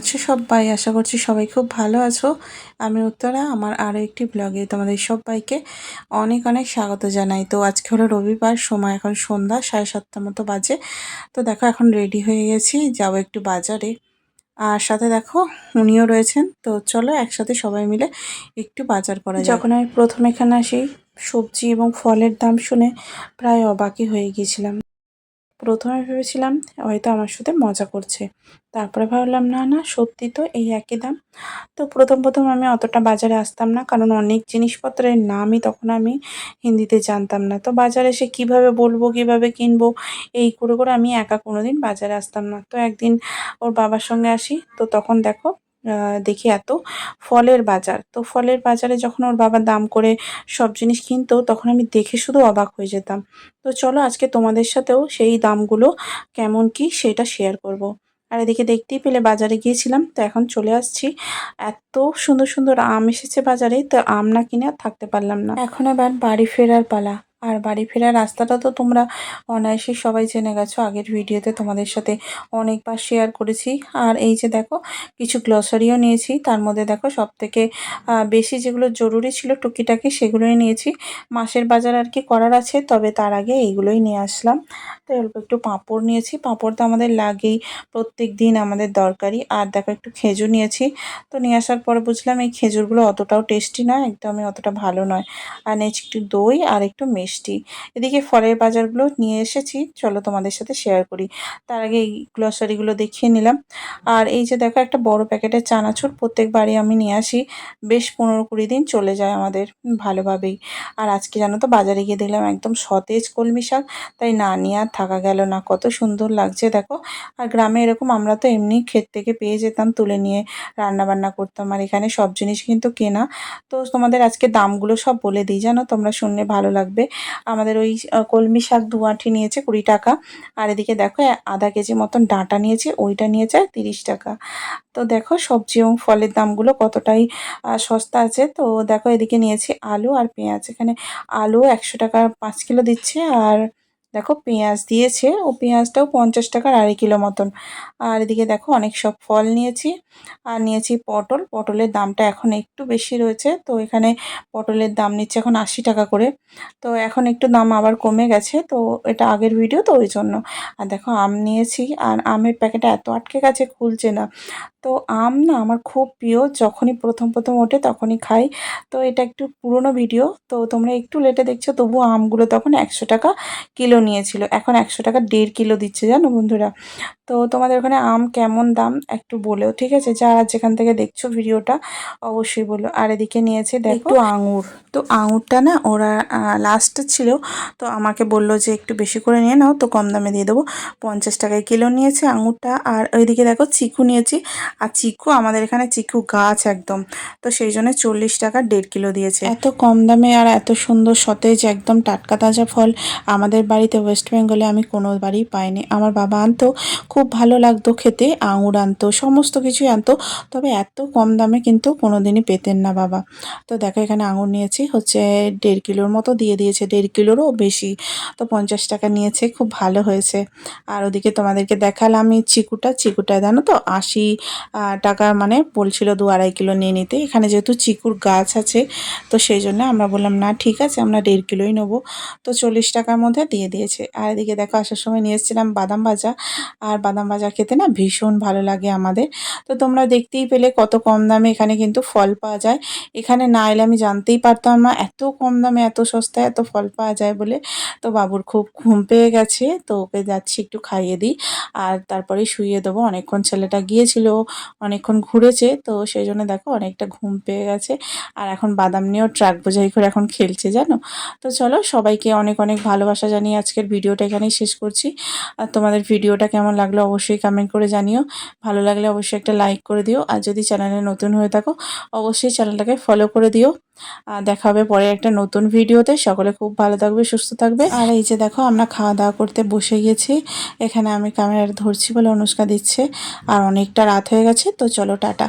আছো সবাই? আশা করছি সবাই খুব ভালো আছো। আমি উত্তরা, আমার আরও একটি ব্লগে তোমাদের সবাইকে অনেক অনেক স্বাগত জানাই। তো আজকে হলো রবিবার, সময় এখন সন্ধ্যা 7:30 মতো বাজে। তো দেখো এখন রেডি হয়ে গেছি, যাবো একটু বাজারে। আর সাথে দেখো উনিও রয়েছেন। তো চলো একসাথে সবাই মিলে একটু বাজার করা যাক। যখন আমি প্রথম এখানে আসি, সবজি এবং ফলের দাম শুনে প্রায় অবাকই হয়ে গিয়েছিলাম। প্রথমে ভেবেছিলাম হয়তো আমার সাথে মজা করছে, তারপরে ভাবলাম না না, সত্যি তো এই একই দাম। তো প্রথম আমি অতটা বাজারে আসতাম না, কারণ অনেক জিনিসপত্রের নামই তখন আমি হিন্দিতে জানতাম না। তো বাজারে এসে কিভাবে বলবো, কিভাবে কিনবো, এই করে করে আমি একা কোনোদিন বাজারে আসতাম না। তো একদিন ওর বাবার সঙ্গে আসি, তো তখন দেখো দেখি এত ফলের বাজার। তো ফলের বাজারে যখন ওর বাবা দাম করে সব জিনিস কিনতো, তখন আমি দেখে শুধু অবাক হয়ে যেতাম। তো চলো আজকে তোমাদের সাথেও সেই দামগুলো কেমন কি সেটা শেয়ার করব। আর এদিকে দেখতেই পেলে বাজারে গিয়েছিলাম, তো এখন চলে আসছি। এত সুন্দর সুন্দর আম এসেছে বাজারে, তো আম না কিনে আর থাকতে পারলাম না। এখন এবার বাড়ি ফেরার পালা। আর বাড়ি ফেরার রাস্তাটা তো তোমরা অনায়াসে সবাই জেনে গেছো, আগের ভিডিওতে তোমাদের সাথে অনেকবার শেয়ার করেছি। আর এই যে দেখো কিছু গ্লসারিও নিয়েছি, তার মধ্যে দেখো সব থেকে বেশি যেগুলো জরুরি ছিল টুকিটাকি সেগুলোই নিয়েছি। মাসের বাজার আর কি করার আছে, তবে তার আগে এইগুলোই নিয়ে আসলাম। তো অল্প একটু পাঁপড় নিয়েছি, পাঁপড় তো আমাদের লাগেই, প্রত্যেক দিন আমাদের দরকারি। আর দেখো একটু খেজুর নিয়েছি। তো নিয়ে আসার পরে বুঝলাম এই খেজুরগুলো অতটাও টেস্টি নয়, একদমই অতটা ভালো নয়। আর নিয়েছি একটু দই আর একটু মিষ্টি। এদিকে ফলের বাজারগুলো নিয়ে এসেছি, চলো তোমাদের সাথে শেয়ার করি। তার আগে এই গ্লসারিগুলো দেখিয়ে নিলাম। আর এই যে দেখো একটা বড় প্যাকেটের চানাচুর প্রত্যেকবারই আমি নিয়ে আসি, বেশ 15-20 দিন চলে যায় আমাদের ভালোভাবেই। আর আজকে জানো তো বাজারে গিয়ে দেখলাম একদম সতেজ কলমি শাক, তাই না নিয়ে আর থাকা গেল না। কত সুন্দর লাগছে দেখো। আর গ্রামে এরকম আমরা তো এমনি ক্ষেত থেকে পেয়ে যেতাম, তুলে নিয়ে রান্না বান্না করতাম। আর এখানে সব জিনিস কিন্তু কেনা। তো তোমাদের আজকে দামগুলো সব বলে দিই, জানো তোমরা শুনলে ভালো লাগবে। আমাদের ওই কলমি শাক 2 আঁটি নিয়েছে 20 টাকা। আর এদিকে দেখো আধা কেজি মতন ডাঁটা নিয়েছে, ওইটা নিয়েছে 30 টাকা। তো দেখো সবজি এবং ফলের দামগুলো কতটাই সস্তা আছে। তো দেখো এদিকে নিয়েছি আলু আর পেঁয়াজ। এখানে আলু 100 টাকা 5 কিলো দিচ্ছে। আর দেখো পেঁয়াজ দিয়েছে, ও পেঁয়াজটাও 50 টাকার 2.5 কিলো মতন। আর এদিকে দেখো অনেক সব ফল নিয়েছি। আর নিয়েছি পটল। পটলের দামটা এখন একটু বেশি রয়েছে, তো এখানে পটলের দাম নিচ্ছে এখন 80 টাকা করে। তো এখন একটু দাম আবার কমে গেছে, তো এটা আগের ভিডিও তো ওই জন্য। আর দেখো আম নিয়েছি, আর আমের প্যাকেটে এত আটকে গেছে খুলছে না। তো আম না আমার খুব প্রিয়, যখনই প্রথম ওঠে তখনই খাই। তো এটা একটু পুরনো ভিডিও, তো তোমরা একটু লেটে দেখছো, তবুও আমগুলো তখন 100 টাকা কিলো নিয়েছিল, এখন 100 টাকা 1.5 কিলো দিচ্ছে, জানো বন্ধুরা। তো তোমাদের ওখানে আম কেমন দাম একটু বলেও, ঠিক আছে? যারা যেখান থেকে দেখছো ভিডিওটা অবশ্যই বলো। আর এদিকে নিয়েছে দেখো একটু আঙুর। তো আঙুরটা না ওরা লাস্ট ছিল, তো আমাকে বললো যে একটু বেশি করে নিয়ে নাও, তো কম দামে দিয়ে দেবো। 50 টাকায় কিলো নিয়েছে আঙুরটা। আর ওইদিকে দেখো চিকু নিয়েছি। আর চিকু আমাদের এখানে চিকু গাছ একদম, তো সেই জন্য 40 টাকা 1.5 কিলো দিয়েছে। এত কম দামে আর এত সুন্দর সতেজ একদম টাটকা তাজা ফল আমাদের বাড়িতে ওয়েস্ট বেঙ্গলে আমি কোনো বাড়ি পাইনি। আমার বাবা আনতো, খুব ভালো লাগতো খেতে, আঙুর আনতো, সমস্ত কিছুই আনতো, তবে এত কম দামে কিন্তু কোনো দিনই পেতেন না বাবা। তো দেখো এখানে আঙুর নিয়েছি হচ্ছে 1.5 কিলোর মতো দিয়ে দিয়েছে, 1.5 কিলোরও বেশি। তো 50 টাকা নিয়েছে, খুব ভালো হয়েছে। আর ওদিকে তোমাদেরকে দেখালাম আমি চিকুটা জানো তো 80 টাকা, মানে বলছিল 2-2.5 কিলো নিয়ে নিতে। এখানে যেহেতু চিকুর গাছ আছে, তো সেই জন্য আমরা বললাম না ঠিক আছে, আমরা 1.5 কিলোই নেবো। তো 40 টাকার মধ্যে দিয়ে দিয়েছে। আর এদিকে দেখো আসার সময় নিয়ে এসেছিলাম বাদাম ভাজা। আর বাদাম ভাজা খেতে না ভীষণ ভালো লাগে আমাদের। তো তোমরা দেখতেই পেলে কত কম দামে এখানে কিন্তু ফল পাওয়া যায়। এখানে না এলে আমি জানতেই পারতাম না এত কম দামে এত সস্তায় এত ফল পাওয়া যায় বলে। তো বাবুর খুব ঘুম পেয়ে গেছে, তো ওকে যাচ্ছি একটু খাইয়ে দিই, আর তারপরে শুইয়ে দেবো। অনেকক্ষণ ছেলেটা গিয়েছিল, অনেকক্ষণ ঘুরেছে, তো সেই জন্য দেখো অনেকটা ঘুম পেয়ে গেছে। আর এখন বাদাম নিয়েও ট্রাক বোঝাই করে এখন খেলছে, জানো। তো চলো সবাইকে অনেক অনেক ভালোবাসা জানিয়ে আজকের ভিডিওটা এখানেই শেষ করছি। আর তোমাদের ভিডিওটা কেমন লাগলো অবশ্যই কমেন্ট করে জানিও। ভালো লাগলে অবশ্যই একটা লাইক করে দিও। আর যদি চ্যানেলে নতুন হয়ে থাকো অবশ্যই চ্যানেলটাকে ফলো করে দিও। আর দেখা হবে পরে একটা নতুন ভিডিওতে। সকলে খুব ভালো থাকবে, সুস্থ থাকবে। আর এই যে দেখো আমরা খাওয়া দাওয়া করতে বসে গেছি। এখানে আমি ক্যামেরা ধরছি বলে অনুষ্কা দিচ্ছে। আর অনেকটা রাত হয়ে গেছে, তো চলো টাটা।